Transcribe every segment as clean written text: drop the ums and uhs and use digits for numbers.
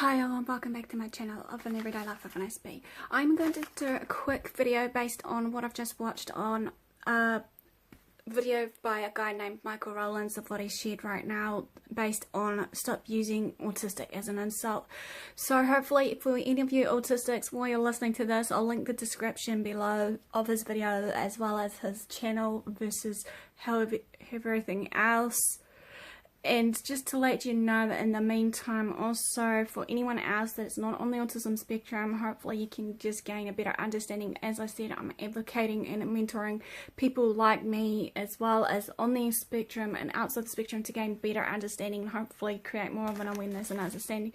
Hi everyone, welcome back to my channel of an everyday life of an Aspie. I'm going to do a quick video based on what I've just watched on a video by a guy named Michael Rowlands of what he shared right now based on stop using autistic as an insult. So hopefully for any of you autistics, while you're listening to this, I'll link the description below of his video as well as his channel versus everything else. And just to let you know that in the meantime, also for anyone else that's not on the autism spectrum, hopefully you can just gain a better understanding. As I said, I'm advocating and mentoring people like me as well as on the spectrum and outside the spectrum to gain better understanding and hopefully create more of an awareness and understanding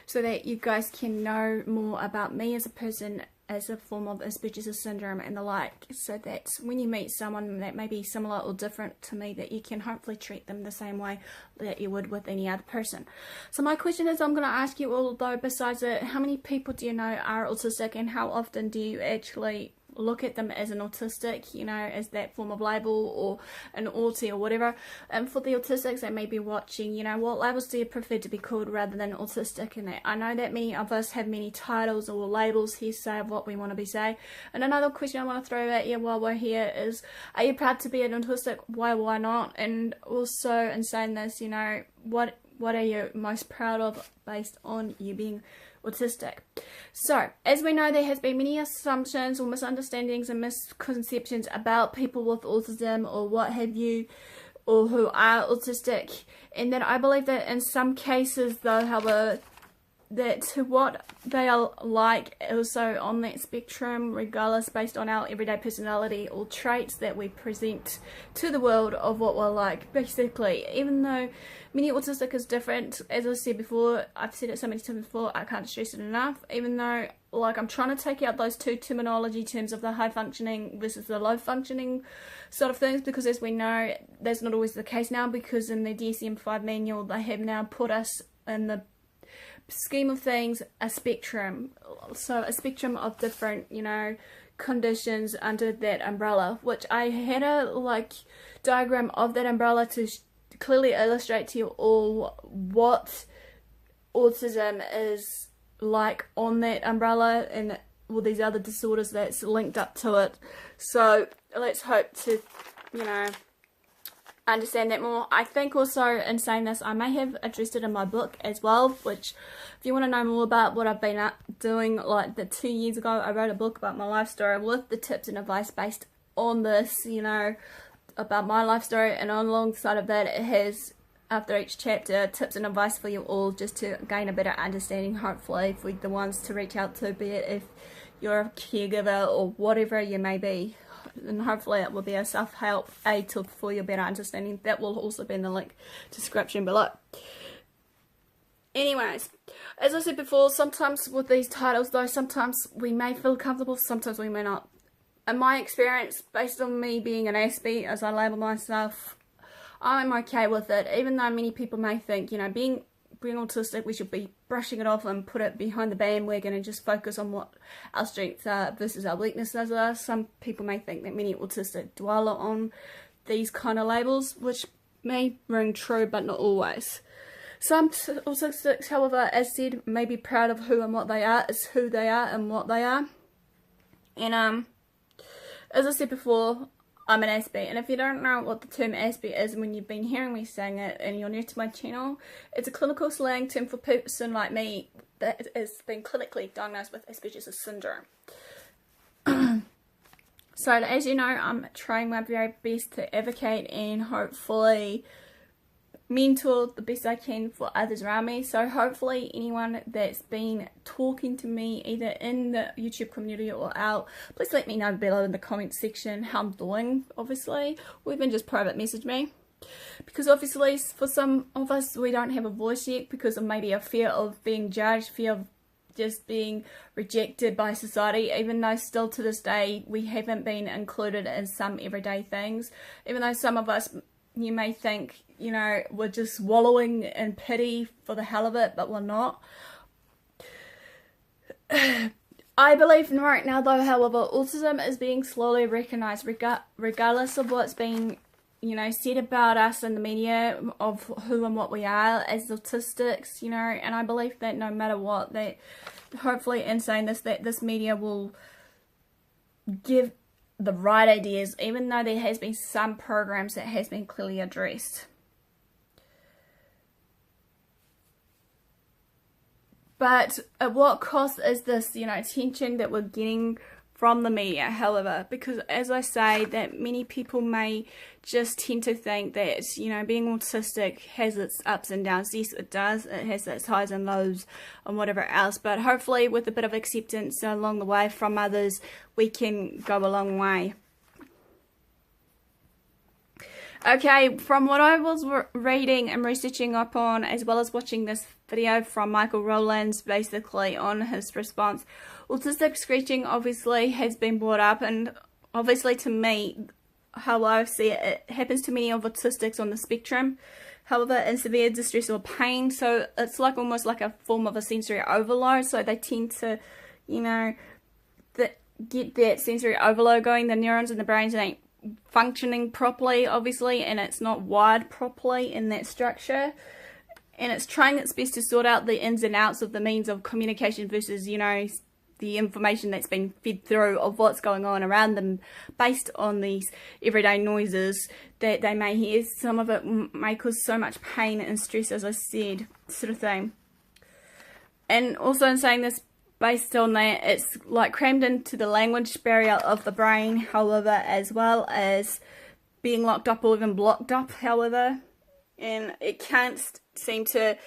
so that you guys can know more about me as a person, as a form of Aspergers syndrome and the like, so that when you meet someone that may be similar or different to me, that you can hopefully treat them the same way that you would with any other person. So my question is, I'm going to ask you all though, besides it, how many people do you know are autistic and how often do you actually look at them as an autistic, you know, as that form of label or an autie or whatever? And for the autistics that may be watching, you know, what labels do you prefer to be called rather than autistic? And that I know that many of us have many titles or labels here say of what we want to be say. And another question I want to throw at you while we're here is, are you proud to be an autistic? Why not? And also in saying this, you know, what are you most proud of based on you being autistic? So as we know, there has been many assumptions or misunderstandings and misconceptions about people with autism or what have you, or who are autistic, and that I believe that in some cases though, however, that what they are like also on that spectrum, regardless based on our everyday personality or traits that we present to the world of what we're like. Basically, even though many autistic is different, as I said before, I've said it so many times before, I can't stress it enough, even though like I'm trying to take out those two terminology terms of the high functioning versus the low functioning sort of things, because as we know, that's not always the case now, because in the DSM-5 manual they have now put us in the scheme of things a spectrum, so a spectrum of different, you know, conditions under that umbrella, which I had a like diagram of that umbrella to clearly illustrate to you all what autism is like on that umbrella and all these other disorders that's linked up to it. So let's hope to, you know, understand that more. I think also in saying this, I may have addressed it in my book as well, which if you want to know more about what I've been doing, like the 2 years ago I wrote a book about my life story with the tips and advice based on this, you know, about my life story, and alongside of that it has, after each chapter, tips and advice for you all just to gain a better understanding, hopefully for the ones to reach out to, be it if you're a caregiver or whatever you may be. And hopefully it will be a self-help aid for your better understanding. That will also be in the link description below. Anyways, as I said before, sometimes with these titles though, sometimes we may feel comfortable, sometimes we may not. In my experience, based on me being an Aspie, as I label myself, I'm okay with it, even though many people may think, you know, being autistic, we should be brushing it off and put it behind the bandwagon and just focus on what our strengths are versus our weaknesses are. Some people may think that many autistic dwell on these kind of labels, which may ring true, but not always. Some autistics, however, as said, may be proud of who and what they are, is who they are and what they are. And as I said before, I'm an Aspie, and if you don't know what the term Aspie is, when you've been hearing me saying it and you're new to my channel, it's a clinical slang term for a person like me that has been clinically diagnosed with Aspergers syndrome. So as you know, I'm trying my very best to advocate and hopefully mentor the best I can for others around me. So hopefully anyone that's been talking to me either in the YouTube community or out, please let me know below in the comment section how I'm doing, obviously, or even just private message me, because obviously for some of us we don't have a voice yet because of maybe a fear of being judged, fear of just being rejected by society, even though still to this day we haven't been included in some everyday things, even though some of us, you may think, you know, we're just wallowing in pity for the hell of it, but we're not. I believe right now though, however, autism is being slowly recognised regardless of what's being you know, said about us in the media of who and what we are as autistics, you know, and I believe that no matter what, that hopefully in saying this, that this media will give the right ideas, even though there has been some programs that has been clearly addressed. But at what cost is this, you know, attention that we're getting from the media, however, because as I say, that many people may just tend to think that, you know, being autistic has its ups and downs. Yes, it does. It has its highs and lows and whatever else, but hopefully with a bit of acceptance along the way from others, we can go a long way. Okay, from what I was reading and researching up on, as well as watching this video from Michael Rowlands, basically on his response, autistic screeching obviously has been brought up, and obviously to me, how I see it, it happens to many of autistics on the spectrum, however in severe distress or pain, so it's like almost like a form of a sensory overload, so they tend to, you know, get that sensory overload going, the neurons in the brains ain't functioning properly obviously, and it's not wired properly in that structure, and it's trying its best to sort out the ins and outs of the means of communication versus, you know, the information that's been fed through of what's going on around them based on these everyday noises that they may hear. Some of it may cause so much pain and stress, as I said, sort of thing. And also in saying this, based on that, it's like crammed into the language barrier of the brain, however, as well as being locked up or even blocked up, however, and it can't seem to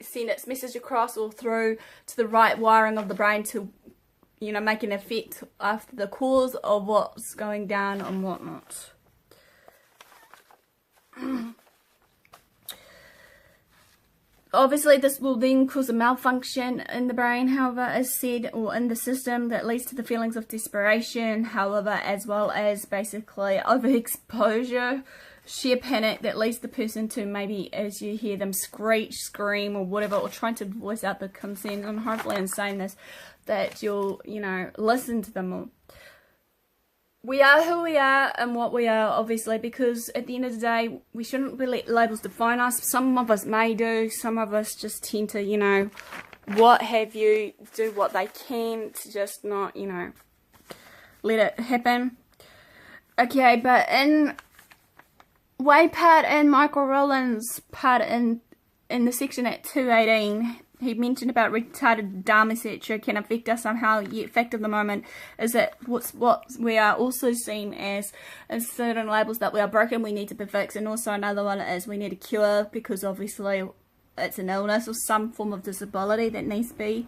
send its message across or through to the right wiring of the brain to, you know, make an effect after the cause of what's going down and whatnot. Obviously, this will then cause a malfunction in the brain, however, as said, or in the system that leads to the feelings of desperation, however, as well as basically overexposure, sheer panic that leads the person to maybe, as you hear them screech, scream, or whatever, or trying to voice out the concerns, and hopefully in saying this, that you'll, you know, listen to them more. We are who we are and what we are, obviously, because at the end of the day, we shouldn't let labels define us. Some of us may do, some of us just tend to, you know, what have you, do what they can to just not, you know, let it happen. Okay, but in Wattpad and Michael Rowlands' part in the section at 218, he mentioned about retarded dharma, etc. can affect us somehow, yet fact of the moment is that what we are also seen as in certain labels that we are broken, we need to be fixed, and also another one is we need a cure because obviously it's an illness or some form of disability that needs to be,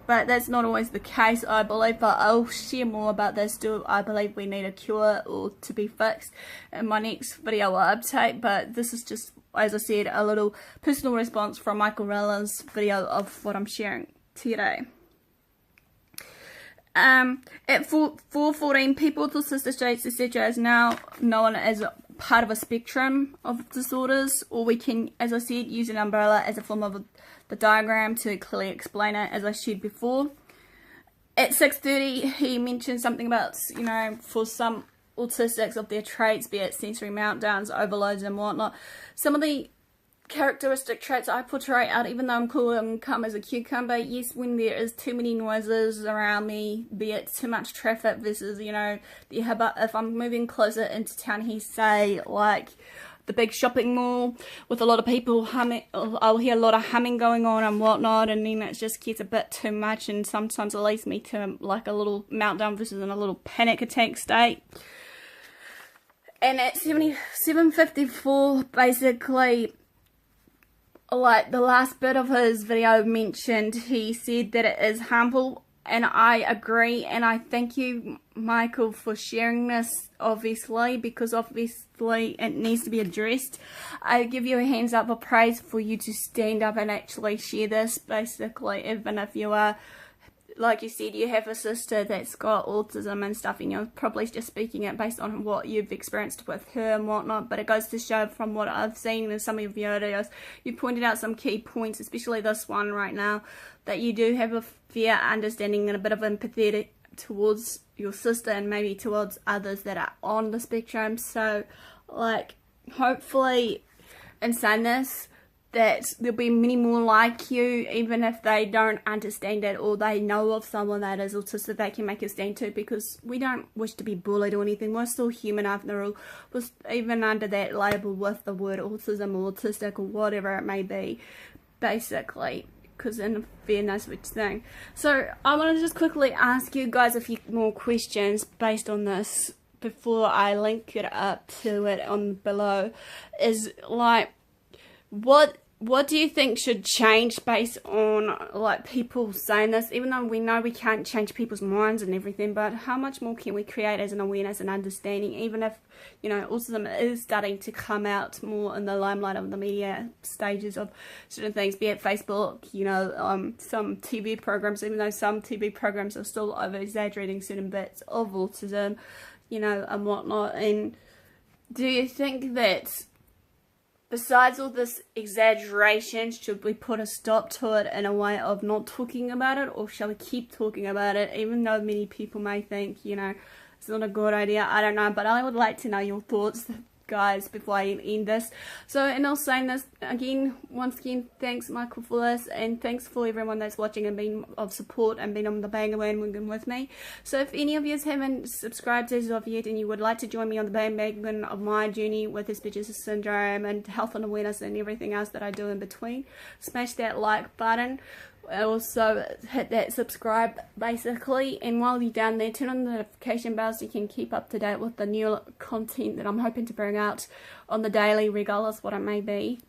but that's not always the case, I believe, but I'll share more about this. Do I believe we need a cure or to be fixed in my next video or update, but this is just, as I said, a little personal response from Michael Rowlands' video of what I'm sharing today. At 414, people with autistic traits, etc. is now known as part of a spectrum of disorders, or we can, as I said, use an umbrella as a form of the diagram to clearly explain it, as I shared before. At 6:30, he mentioned something about, you know, for some autistics of their traits, be it sensory meltdowns, overloads and whatnot, some of the characteristic traits I portray out, even though I'm calling them calm as a cucumber, yes, when there is too many noises around me, be it too much traffic versus, you know, if I'm moving closer into town, he say, like the big shopping mall with a lot of people humming, I'll hear a lot of humming going on and whatnot, and then it just gets a bit too much, and sometimes it leads me to like a little meltdown versus in a little panic attack state. And at 7:54, basically, like the last bit of his video mentioned, he said that it is harmful, and I agree, and I thank you, Michael, for sharing this, obviously, because obviously it needs to be addressed. I give you a hands up of praise for you to stand up and actually share this, basically, even if you are, like you said, you have a sister that's got autism and stuff, and you're probably just speaking it based on what you've experienced with her and whatnot, but it goes to show from what I've seen in some of your videos, you pointed out some key points, especially this one right now, that you do have a fair understanding and a bit of empathy towards your sister and maybe towards others that are on the spectrum. So like, hopefully in saying this, that there'll be many more like you, even if they don't understand it or they know of someone that is autistic, they can make a stand too, because we don't wish to be bullied or anything. We're still human after all, even under that label with the word autism or autistic or whatever it may be, basically, because in fairness which thing. So I want to just quickly ask you guys a few more questions based on this before I link it up to it on below. Is like, what do you think should change based on like people saying this, even though we know we can't change people's minds and everything, but how much more can we create as an awareness and understanding, even if, you know, autism is starting to come out more in the limelight of the media stages of certain things, be it Facebook, you know, some TV programs, even though some TV programs are still over exaggerating certain bits of autism, you know, and whatnot. And do you think that besides all this exaggeration, should we put a stop to it in a way of not talking about it, or shall we keep talking about it, even though many people may think, you know, it's not a good idea? I don't know, but I would like to know your thoughts, guys, before I end this. So, and I'll say this again, once again, thanks Michael for this, and thanks for everyone that's watching and been of support and been on the bandwagon with me. So if any of you haven't subscribed as of yet and you would like to join me on the bandwagon of my journey with Aspergers syndrome and health and awareness and everything else that I do in between, smash that like button. Also hit that subscribe basically, and while you're down there, turn on the notification bells so you can keep up to date with the new content that I'm hoping to bring out on the daily, regardless what it may be.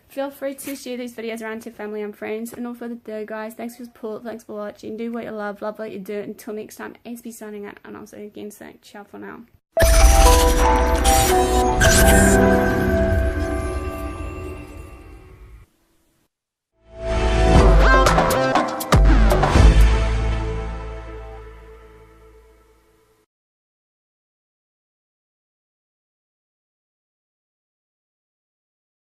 Feel free to share these videos around to family and friends. And all further ado, guys, thanks for your support, thanks for watching, do what you love what you do. Until next time, Aspie signing out, and I'll see you again soon. Ciao for now.